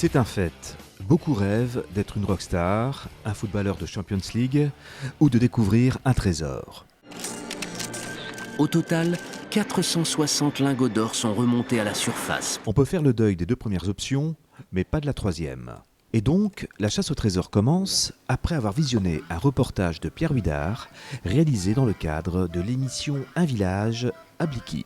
C'est un fait. Beaucoup rêvent d'être une rockstar, un footballeur de Champions League ou de découvrir un trésor. Au total, 460 lingots d'or sont remontés à la surface. On peut faire le deuil des deux premières options, mais pas de la troisième. Et donc, la chasse au trésor commence après avoir visionné un reportage de Pierre Huidard réalisé dans le cadre de l'émission Un village à Blicky.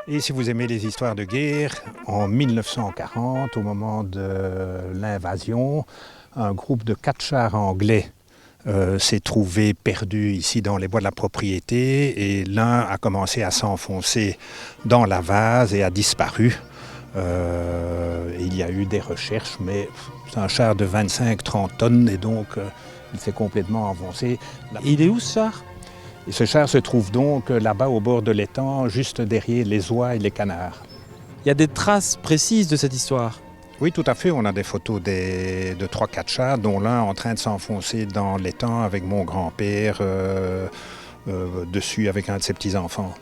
Et si vous aimez les histoires de guerre, en 1940, au moment de l'invasion, un groupe de 4 chars anglais s'est trouvé perdu ici dans les bois de la propriété et l'un a commencé à s'enfoncer dans la vase et a disparu. Il y a eu des recherches, mais c'est un char de 25-30 tonnes et donc il s'est complètement enfoncé. Il est où ce char ? Et ce char se trouve donc là-bas au bord de l'étang, juste derrière les oies et les canards. Il y a des traces précises de cette histoire. Oui, tout à fait. On a des photos de 3-4 chars, dont l'un en train de s'enfoncer dans l'étang avec mon grand-père dessus avec un de ses petits-enfants.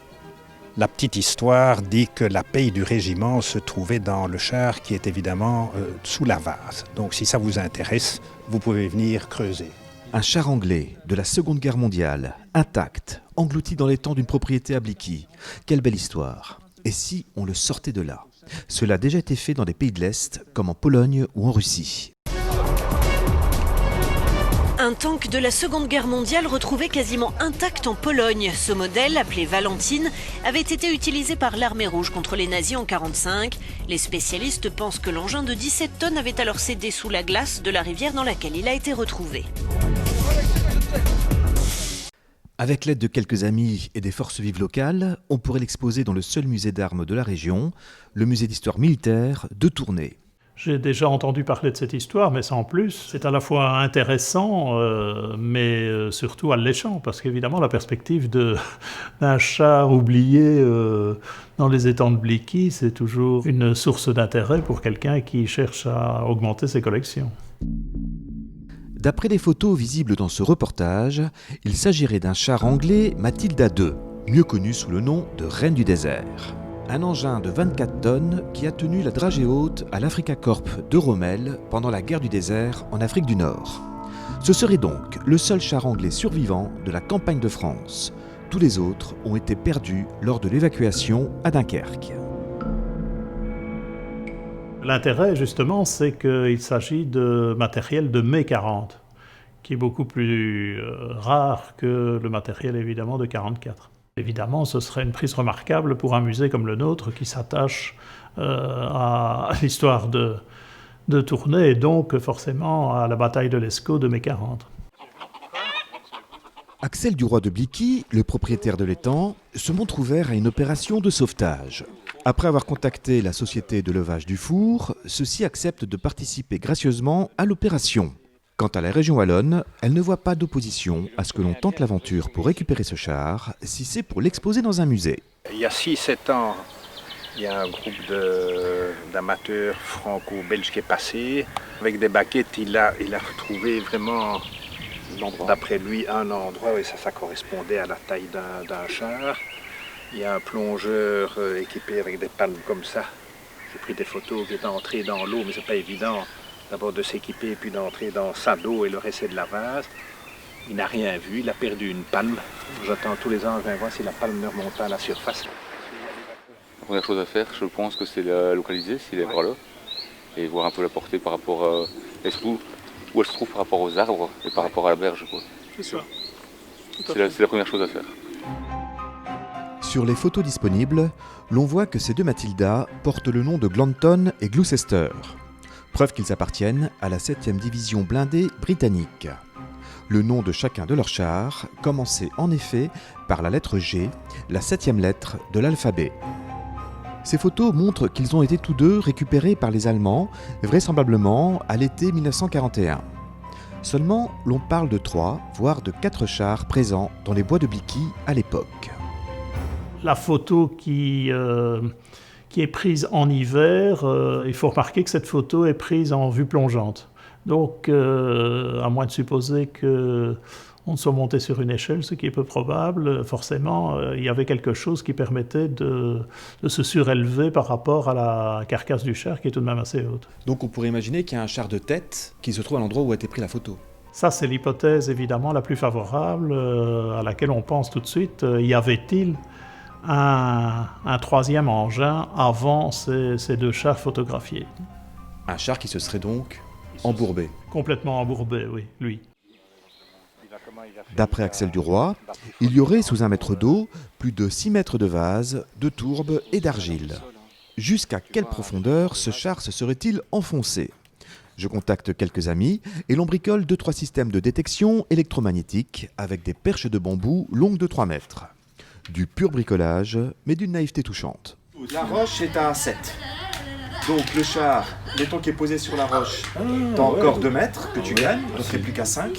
La petite histoire dit que la paye du régiment se trouvait dans le char qui est évidemment sous la vase. Donc si ça vous intéresse, vous pouvez venir creuser. Un char anglais de la Seconde Guerre mondiale, intact, englouti dans l'étang d'une propriété à Blicky. Quelle belle histoire. Et si on le sortait de là ? Cela a déjà été fait dans des pays de l'Est, comme en Pologne ou en Russie. Un tank de la Seconde Guerre mondiale retrouvé quasiment intact en Pologne. Ce modèle, appelé Valentine, avait été utilisé par l'armée rouge contre les nazis en 1945. Les spécialistes pensent que l'engin de 17 tonnes avait alors cédé sous la glace de la rivière dans laquelle il a été retrouvé. Avec l'aide de quelques amis et des forces vives locales, on pourrait l'exposer dans le seul musée d'armes de la région, le musée d'histoire militaire de Tournai. J'ai déjà entendu parler de cette histoire, mais sans plus. C'est à la fois intéressant, mais surtout alléchant, parce qu'évidemment, la perspective d'un char oublié dans les étangs de Blicky, c'est toujours une source d'intérêt pour quelqu'un qui cherche à augmenter ses collections. D'après les photos visibles dans ce reportage, il s'agirait d'un char anglais Matilda II, mieux connu sous le nom de Reine du désert. Un engin de 24 tonnes qui a tenu la dragée haute à l'Africa Corp de Rommel pendant la guerre du désert en Afrique du Nord. Ce serait donc le seul char anglais survivant de la campagne de France. Tous les autres ont été perdus lors de l'évacuation à Dunkerque. L'intérêt, justement, c'est qu'il s'agit de matériel de mai 40, qui est beaucoup plus rare que le matériel, évidemment, de 44. Évidemment, ce serait une prise remarquable pour un musée comme le nôtre qui s'attache à l'histoire de Tournai et donc forcément à la bataille de l'Escaut de mai 40. Axel Duroy de Blicky, le propriétaire de l'étang, se montre ouvert à une opération de sauvetage. Après avoir contacté la société de levage du four, ceux-ci acceptent de participer gracieusement à l'opération. Quant à la région wallonne, elle ne voit pas d'opposition à ce que l'on tente l'aventure pour récupérer ce char, si c'est pour l'exposer dans un musée. Il y a 6-7 ans, il y a un groupe d'amateurs franco-belges qui est passé. Avec des baquettes, il a retrouvé vraiment, d'après lui, un endroit où ça correspondait à la taille d'un char. Il y a un plongeur équipé avec des palmes comme ça. J'ai pris des photos qui est entré dans l'eau, mais c'est pas évident. D'abord de s'équiper, puis d'entrer dans sa dos et le reste de la vase. Il n'a rien vu, il a perdu une palme. J'attends tous les ans, je viens voir si la palme ne remonte pas à la surface. La première chose à faire, je pense que c'est la localiser, s'il est par là, et voir un peu la portée par rapport à... Et surtout, où elle se trouve par rapport aux arbres et par rapport à la berge, quoi. C'est ça. C'est la première chose à faire. Sur les photos disponibles, l'on voit que ces deux Matilda portent le nom de Glanton et Gloucester. Preuve qu'ils appartiennent à la 7e division blindée britannique. Le nom de chacun de leurs chars commençait en effet par la lettre G, la 7e lettre de l'alphabet. Ces photos montrent qu'ils ont été tous deux récupérés par les Allemands, vraisemblablement à l'été 1941. Seulement, l'on parle de 3, voire de 4 chars présents dans les bois de Blicky à l'époque. La photo qui est prise en hiver, il faut remarquer que cette photo est prise en vue plongeante. Donc, à moins de supposer qu'on on soit monté sur une échelle, ce qui est peu probable. Forcément, il y avait quelque chose qui permettait de se surélever par rapport à la carcasse du char, qui est tout de même assez haute. Donc on pourrait imaginer qu'il y a un char de tête qui se trouve à l'endroit où a été prise la photo. Ça, c'est l'hypothèse évidemment la plus favorable, à laquelle on pense tout de suite. Y avait-il un troisième engin avant ces deux chars photographiés? Un char qui se serait donc embourbé. Complètement embourbé, oui, lui. D'après Axel Duroy, il y aurait sous 1 mètre d'eau plus de 6 mètres de vase, de tourbe et d'argile. Jusqu'à quelle profondeur ce char se serait-il enfoncé? Je contacte quelques amis et l'on bricole 2-3 systèmes de détection électromagnétique avec des perches de bambou longues de 3 mètres. Du pur bricolage, mais d'une naïveté touchante. La roche est à 7. Donc le char, mettons qu'il est posé sur la roche, t'as encore 2 mètres que tu gagnes, donc t'es plus qu'à 5.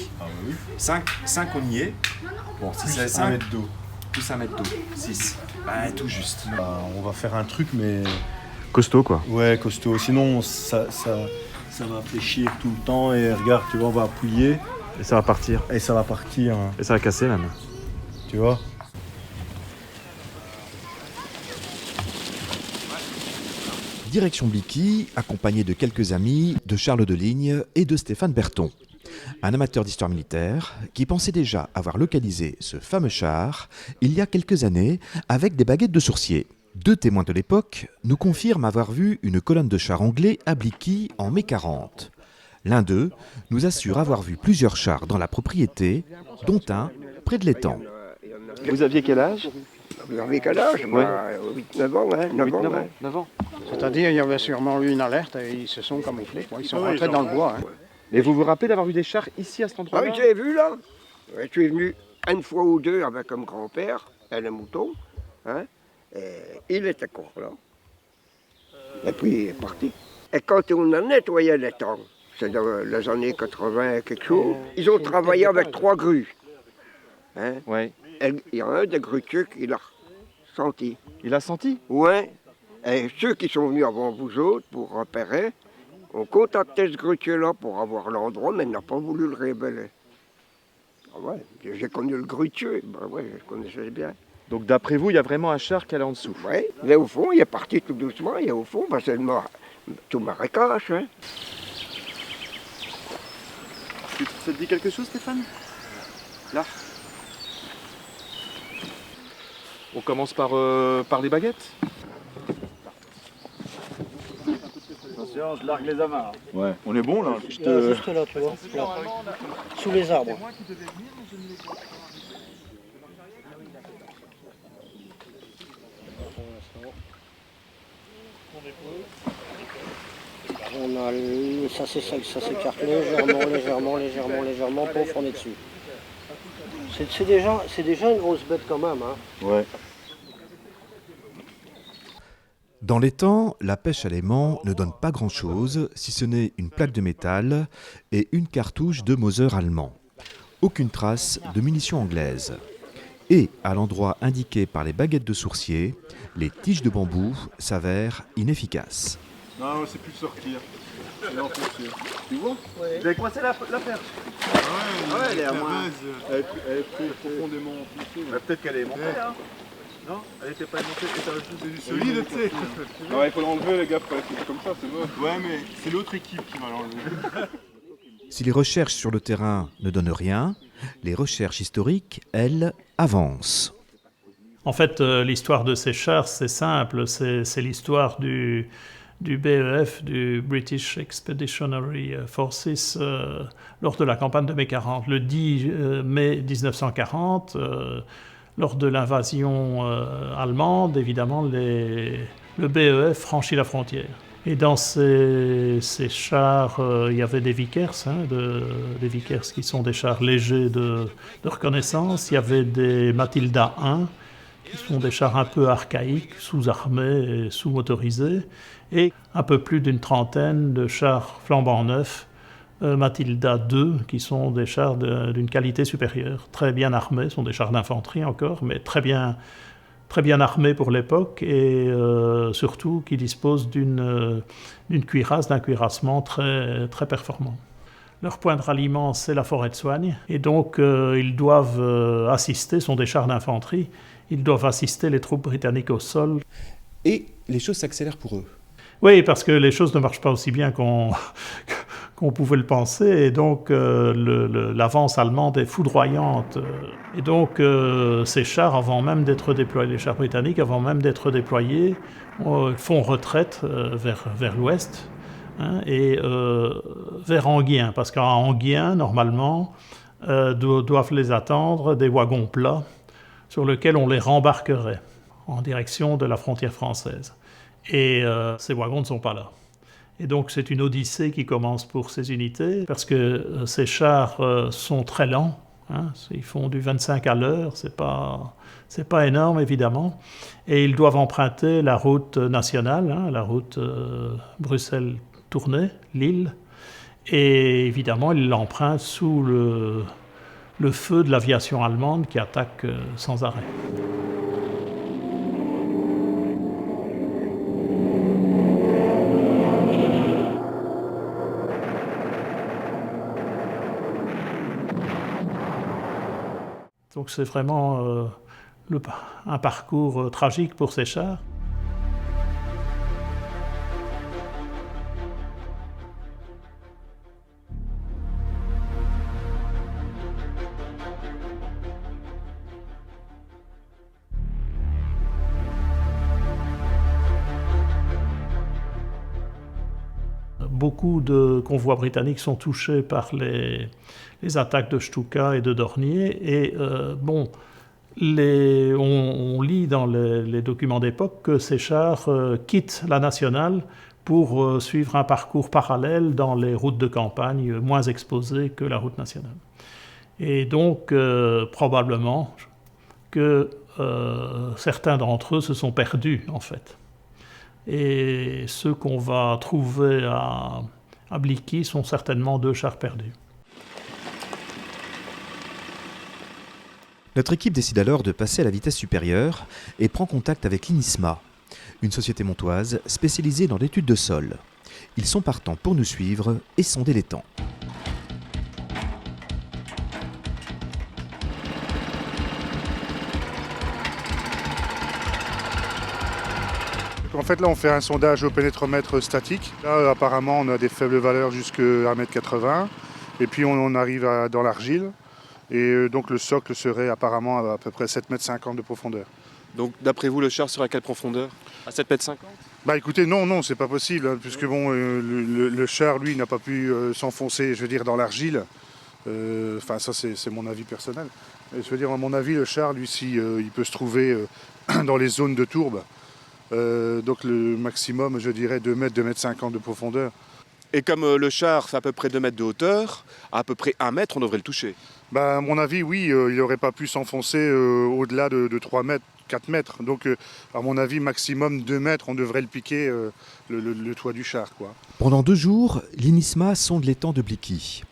5, on y est. Bon, si c'est 5 mètres d'eau. Plus 1 mètre d'eau. 6. Bah, tout juste. On va faire un truc, mais... Costaud, quoi. Ouais, costaud. Sinon, ça va fléchir tout le temps. Et regarde, tu vois, on va appuyer. Et ça va partir. Et ça va partir. Hein. Et ça va casser, même. Tu vois? Direction Blicky, accompagné de quelques amis, de Charles Deligne et de Stéphane Berton. Un amateur d'histoire militaire qui pensait déjà avoir localisé ce fameux char il y a quelques années avec des baguettes de sourcier. 2 témoins de l'époque nous confirment avoir vu une colonne de chars anglais à Blicky en mai 40. L'un d'eux nous assure avoir vu plusieurs chars dans la propriété, dont un près de l'étang. Vous aviez quel âge? Vous avez quel âge? 8-9 ans, hein? 9 ans. C'est-à-dire, il y avait sûrement eu une alerte et ils se sont camouflés. Ils sont rentrés dans le bois. Hein. Et vous vous rappelez d'avoir vu des chars ici à cet endroit-là? Ah oui, j'ai vu là. Je suis venu une fois ou deux avec un grand-père et le mouton. Hein? Et il était encore là. Et puis il est parti. Et quand on a nettoyé l'étang, c'est dans les années 80 quelque chose, ils ont travaillé avec 3 grues. Hein? Ouais. Et il y a un des grutiers qui l'a senti. Il a senti? Ouais. Et ceux qui sont venus avant vous autres pour repérer, ont contacté ce grutier-là pour avoir l'endroit, mais il n'a pas voulu le révéler. Ah ouais, j'ai connu le grutier, ben ouais, je connaissais bien. Donc d'après vous, il y a vraiment un char qui est là en dessous? Oui, mais au fond, il est parti tout doucement, et au fond, ben, c'est tout marécage. Hein. Ça te dit quelque chose, Stéphane? Là. On commence par les baguettes? Attention, je largue les amarres. Ouais, on est bon là. Juste là, tu vois, là. Sous les arbres. On a ça s'écarte légèrement, pouf, on est dessus. C'est déjà une grosse bête quand même. Hein. Ouais. Dans les temps, la pêche à l'aimant ne donne pas grand-chose, si ce n'est une plaque de métal et une cartouche de Mauser allemand. Aucune trace de munitions anglaises. Et, à l'endroit indiqué par les baguettes de sourcier, les tiges de bambou s'avèrent inefficaces. Non, c'est plus sortir. C'est enfoncer. Tu vois? Ouais. Vous avez coincé la perche? Ouais, elle est à moins. Elle est profondément enfoncée. Peut-être qu'elle est montée, hein? Non, elle était pas montée, c'est du solide, tu sais. Non, il faut l'enlever, les gars, pour la faire comme ça, c'est moche. Ouais, mais c'est l'autre équipe qui va l'enlever. Si les recherches sur le terrain ne donnent rien, les recherches historiques, elles, avancent. En fait, l'histoire de ces chars, c'est simple. C'est l'histoire du BEF, du British Expeditionary Forces, lors de la campagne de mai 40. Le 10 mai 1940, lors de l'invasion allemande, évidemment, le BEF franchit la frontière. Et dans ces chars, il y avait des Vickers, des Vickers qui sont des chars légers de reconnaissance. Il y avait des Matilda 1, qui sont des chars un peu archaïques, sous-armés et sous-motorisés, et un peu plus d'une trentaine de chars flambant neufs, Matilda 2, qui sont des chars d'une qualité supérieure, très bien armés, sont des chars d'infanterie encore, mais très bien armés pour l'époque, et surtout qui disposent d'une cuirasse, d'un cuirassement très, très performant. Leur point de ralliement, c'est la forêt de Soignes. Et donc, ils doivent assister, ce sont des chars d'infanterie, ils doivent assister les troupes britanniques au sol. Et les choses s'accélèrent pour eux. Oui, parce que les choses ne marchent pas aussi bien qu'on pouvait le penser. Et donc, l'avance allemande est foudroyante. Et donc, ces chars, avant même d'être déployés, les chars britanniques, avant même d'être déployés, font retraite vers l'ouest. Et vers Enghien, parce qu'à Enghien, normalement, doivent les attendre des wagons plats sur lesquels on les rembarquerait en direction de la frontière française. Et ces wagons ne sont pas là. Et donc c'est une odyssée qui commence pour ces unités, parce que ces chars sont très lents, ils font du 25 à l'heure, c'est pas énorme évidemment, et ils doivent emprunter la route nationale, la route Bruxelles-Tournai, Lille, et évidemment ils l'empruntent sous le feu de l'aviation allemande qui attaque sans arrêt. Donc c'est vraiment un parcours tragique pour ces chars. Beaucoup de convois britanniques sont touchés par les attaques de Stuka et de Dornier. Et on lit dans les documents d'époque que ces chars quittent la nationale pour suivre un parcours parallèle dans les routes de campagne moins exposées que la route nationale. Et donc, probablement que certains d'entre eux se sont perdus, en fait. Et ceux qu'on va trouver à Blicky sont certainement 2 chars perdus. Notre équipe décide alors de passer à la vitesse supérieure et prend contact avec l'INISMA, une société montoise spécialisée dans l'étude de sol. Ils sont partants pour nous suivre et sonder les temps. En fait, là, on fait un sondage au pénétromètre statique. Là, apparemment, on a des faibles valeurs jusqu'à 1,80 m. Et puis, on arrive dans l'argile. Et donc, le socle serait apparemment à peu près 7,50 m de profondeur. Donc, d'après vous, le char serait à quelle profondeur? À 7,50 m? Bah écoutez, non, c'est pas possible, puisque le char, lui, n'a pas pu s'enfoncer, je veux dire, dans l'argile. Enfin, ça, c'est mon avis personnel. Et je veux dire, à mon avis, le char, lui, il peut se trouver dans les zones de tourbe. Donc le maximum, je dirais, 2 m, 2,50 m de profondeur. Et comme le char fait à peu près 2 mètres de hauteur, à peu près 1 mètre, on devrait le toucher. Bah, à mon avis, oui, il n'aurait pas pu s'enfoncer au-delà de 3 mètres, 4 mètres. Donc, à mon avis, maximum 2 mètres, on devrait le piquer, le toit du char, quoi. Pendant 2 jours, l'INISMA sonde l'étang de Blicky.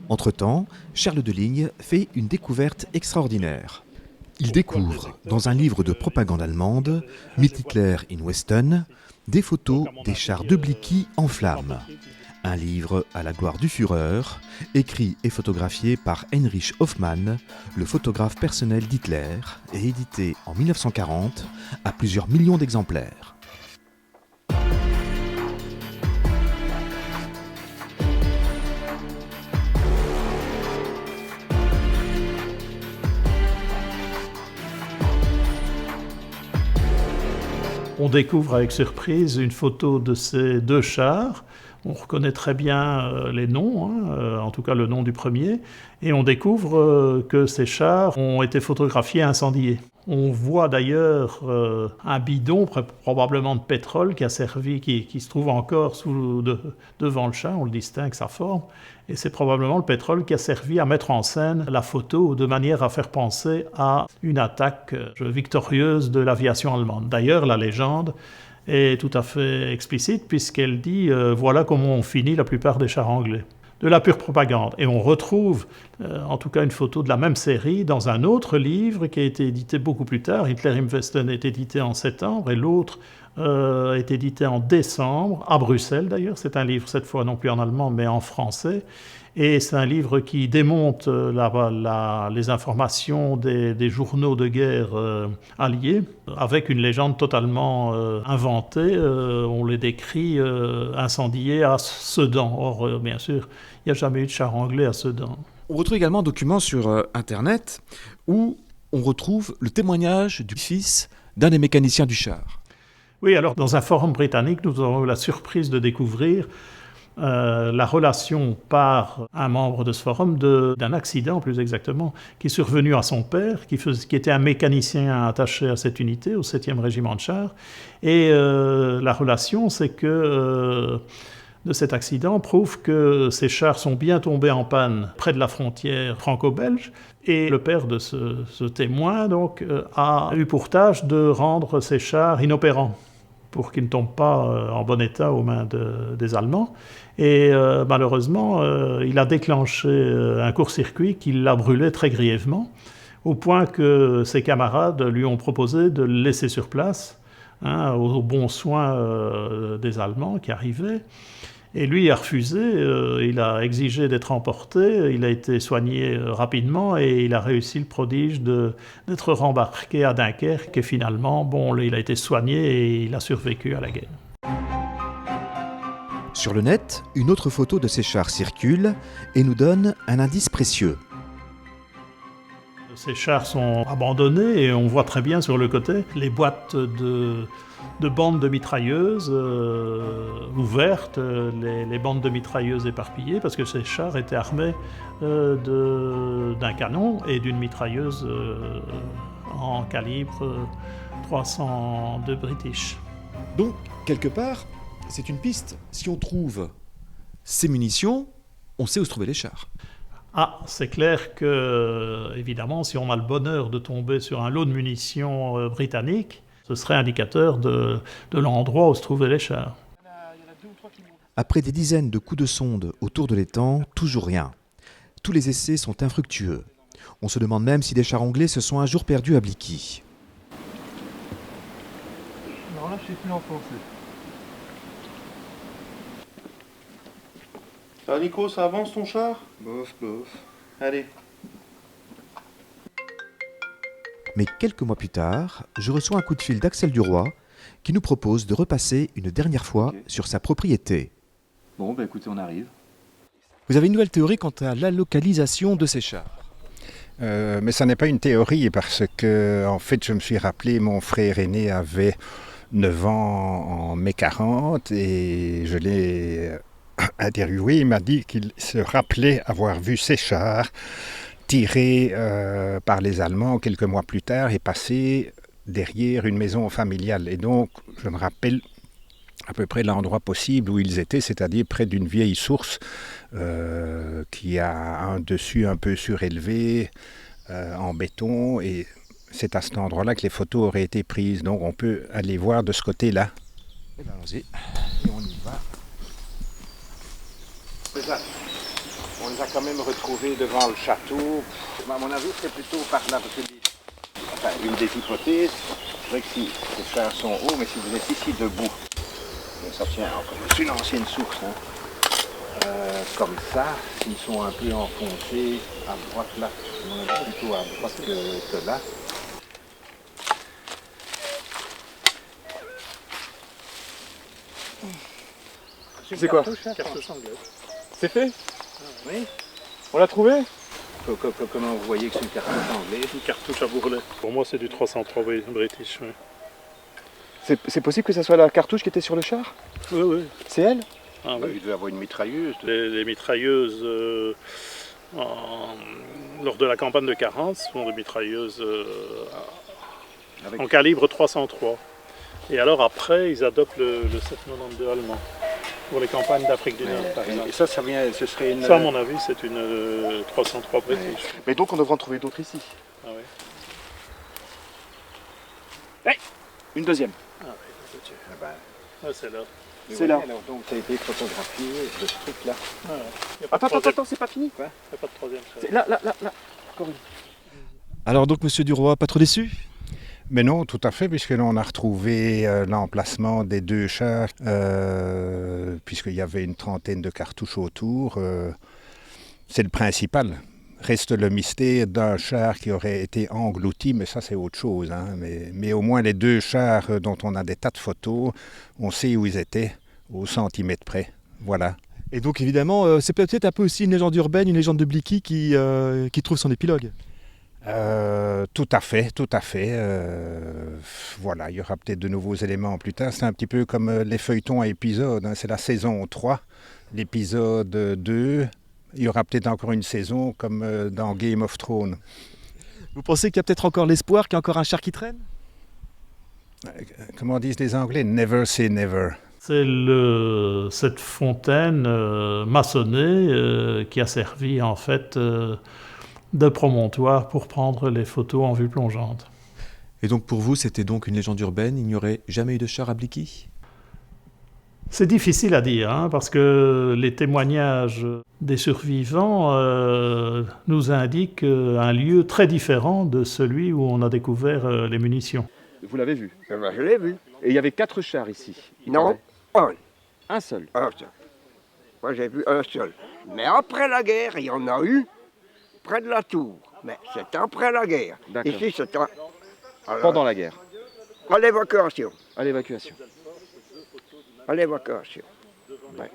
Entre-temps, Charles Deligne fait une découverte extraordinaire. Il découvre, dans un livre de propagande allemande, Mit Hitler in Westen, des photos des chars de Blicky en flammes. Un livre à la gloire du Führer, écrit et photographié par Heinrich Hoffmann, le photographe personnel d'Hitler, et édité en 1940 à plusieurs millions d'exemplaires. On découvre avec surprise une photo de ces 2 chars. On reconnaît très bien les noms, en tout cas le nom du premier, et on découvre que ces chars ont été photographiés et incendiés. On voit d'ailleurs un bidon, probablement de pétrole, qui se trouve encore devant le char, on le distingue sa forme, et c'est probablement le pétrole qui a servi à mettre en scène la photo de manière à faire penser à une attaque victorieuse de l'aviation allemande. D'ailleurs, la légende est tout à fait explicite puisqu'elle dit voilà comment on finit la plupart des chars anglais. De la pure propagande. Et on retrouve en tout cas une photo de la même série dans un autre livre qui a été édité beaucoup plus tard. Hitler im Westen est édité en septembre et l'autre est édité en décembre, à Bruxelles d'ailleurs. C'est un livre, cette fois non plus en allemand, mais en français. Et c'est un livre qui démonte les informations des journaux de guerre alliés, avec une légende totalement inventée. On les décrit incendiés à Sedan. Or, bien sûr, il n'y a jamais eu de char anglais à Sedan. On retrouve également un document sur Internet où on retrouve le témoignage du fils d'un des mécaniciens du char. Oui, alors dans un forum britannique, nous avons eu la surprise de découvrir la relation par un membre de ce forum d'un accident, plus exactement, qui est survenu à son père, qui était un mécanicien attaché à cette unité, au 7e régiment de chars. Et la relation, c'est que de cet accident prouve que ces chars sont bien tombés en panne près de la frontière franco-belge. Et le père de ce témoin donc, a eu pour tâche de rendre ces chars inopérants, pour qu'ils ne tombent pas en bon état aux mains des Allemands. Et malheureusement, il a déclenché un court-circuit qui l'a brûlé très grièvement, au point que ses camarades lui ont proposé de le laisser sur place, aux bons soins des Allemands qui arrivaient. Et lui a refusé, il a exigé d'être emporté, il a été soigné rapidement et il a réussi le prodige d'être rembarqué à Dunkerque. Et finalement, il a été soigné et il a survécu à la guerre. Sur le net, une autre photo de ces chars circule et nous donne un indice précieux. Ces chars sont abandonnés et on voit très bien sur le côté les boîtes de bandes de mitrailleuses ouvertes, les bandes de mitrailleuses éparpillées, parce que ces chars étaient armés d'un canon et d'une mitrailleuse en calibre 302 British. Donc, quelque part, c'est une piste. Si on trouve ces munitions, on sait où se trouver les chars. Ah, c'est clair que, évidemment, si on a le bonheur de tomber sur un lot de munitions britanniques, ce serait indicateur de l'endroit où se trouvaient les chars. Après des dizaines de coups de sonde autour de l'étang, toujours rien. Tous les essais sont infructueux. On se demande même si des chars anglais se sont un jour perdus à Blicky. Alors là, je sais plus l'enfoncer. Alors Nico, ça avance ton char? Bof, bof. Allez. Mais quelques mois plus tard, je reçois un coup de fil d'Axel Duroy qui nous propose de repasser une dernière fois sur sa propriété. Bon, bah écoutez, on arrive. Vous avez une nouvelle théorie quant à la localisation de ces chars? Mais ça n'est pas une théorie parce que, en fait, je me suis rappelé, mon frère aîné avait 9 ans en mai 40 et je l'ai interviewé. Il m'a dit qu'il se rappelait avoir vu ces chars tirés par les Allemands quelques mois plus tard et passer derrière une maison familiale. Et donc, je me rappelle à peu près l'endroit possible où ils étaient, c'est-à-dire près d'une vieille source qui a un dessus un peu surélevé en béton. Et c'est à cet endroit-là que les photos auraient été prises. Donc, on peut aller voir de ce côté-là. Eh bien, allons-y. Et on y va. On les a quand même retrouvés devant le château. À mon avis, c'est plutôt par là. Parce que une des hypothèses, c'est vrai que si les chars sont hauts, mais si vous êtes ici debout, ça tient encore une ancienne source. Comme ça, s'ils sont un peu enfoncés à droite là, on est plutôt à droite que là. C'est quoi? Cartouche anglaise. C'est fait? Oui. On l'a trouvé? Comment vous voyez que c'est une cartouche anglaise? Une cartouche à bourrelet. Pour moi, c'est du 303 British. Oui. C'est possible que ça soit la cartouche qui était sur le char? Oui, oui. C'est elle? Ah, oui. Il devait avoir une mitrailleuse. Les mitrailleuses, lors de la campagne de 40, sont des mitrailleuses en calibre 303. Et alors après, ils adoptent le 792 allemand pour les campagnes d'Afrique du Nord, par exemple. Et ça ce serait une... Ça, à mon avis, c'est une 303 British. Mais donc on devrait en trouver d'autres ici. Ah oui. Hey, une deuxième. Ah oui, ah, c'est là. C'est là. Alors, donc ça a été photographié de ce truc-là. Ah, ouais. Attends, c'est pas fini. Il n'y a pas de troisième. Là. Encore une. Alors donc, monsieur Duroy, pas trop déçu? Mais non, tout à fait, puisque l'on a retrouvé l'emplacement des 2 chars, puisqu'il y avait une trentaine de cartouches autour. C'est le principal. Reste le mystère d'un char qui aurait été englouti, mais ça c'est autre chose. Hein. Mais au moins les 2 chars dont on a des tas de photos, on sait où ils étaient, au centimètre près. Voilà. Et donc évidemment, c'est peut-être un peu aussi une légende urbaine, une légende de Blicky qui trouve son épilogue. Tout à fait. Voilà, il y aura peut-être de nouveaux éléments plus tard. C'est un petit peu comme les feuilletons à épisodes. Hein. C'est la saison 3, l'épisode 2. Il y aura peut-être encore une saison comme dans Game of Thrones. Vous pensez qu'il y a peut-être encore l'espoir, qu'il y a encore un char qui traîne? Comment disent les Anglais? Never say never. C'est cette fontaine maçonnée qui a servi en fait de promontoire pour prendre les photos en vue plongeante. Et donc pour vous, c'était donc une légende urbaine, il n'y aurait jamais eu de char à Blicky? C'est difficile à dire, hein, parce que les témoignages des survivants nous indiquent un lieu très différent de celui où on a découvert les munitions. Vous l'avez vu? Je l'ai vu. Et il y avait 4 chars ici? Non, un. Un seul? Un seul. Moi j'ai vu un seul. Mais après la guerre, il y en a eu près de la tour. Mais c'était après la guerre. D'accord. Ici, c'était... Pendant la guerre? À l'évacuation. À l'évacuation. À l'évacuation. Ouais.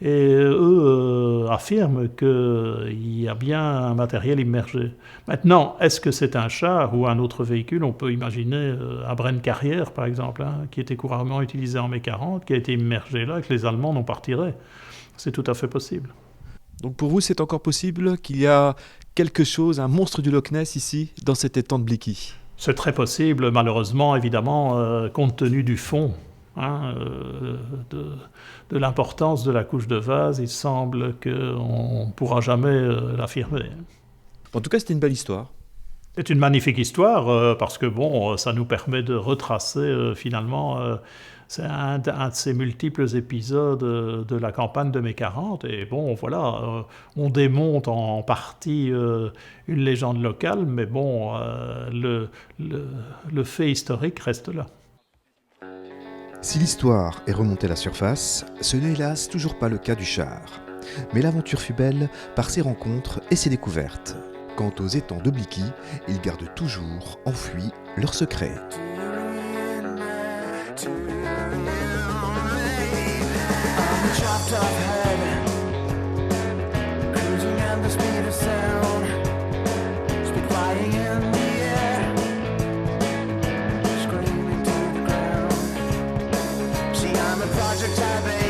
Et eux affirment qu'il y a bien un matériel immergé. Maintenant, est-ce que c'est un char ou un autre véhicule? On peut imaginer un Bren Carrière, par exemple, hein, qui était couramment utilisé en mai 40, qui a été immergé là, que les Allemands n'ont pas retiré. C'est tout à fait possible. Donc pour vous, c'est encore possible qu'il y a quelque chose, un monstre du Loch Ness ici, dans cet étang de Blicky? C'est très possible, malheureusement, évidemment, compte tenu du fond. Hein, de l'importance de la couche de vase, il semble qu'on ne pourra jamais l'affirmer. En tout cas, c'était une belle histoire. C'est une magnifique histoire, parce que bon, ça nous permet de retracer finalement, c'est un de ces multiples épisodes de la campagne de mai 40, et bon, voilà, on démonte en partie une légende locale, mais bon, le fait historique reste là. Si l'histoire est remontée à la surface, ce n'est hélas toujours pas le cas du char. Mais l'aventure fut belle par ses rencontres et ses découvertes. Quant aux étangs de Blicky, ils gardent toujours enfoui leurs secrets. Project I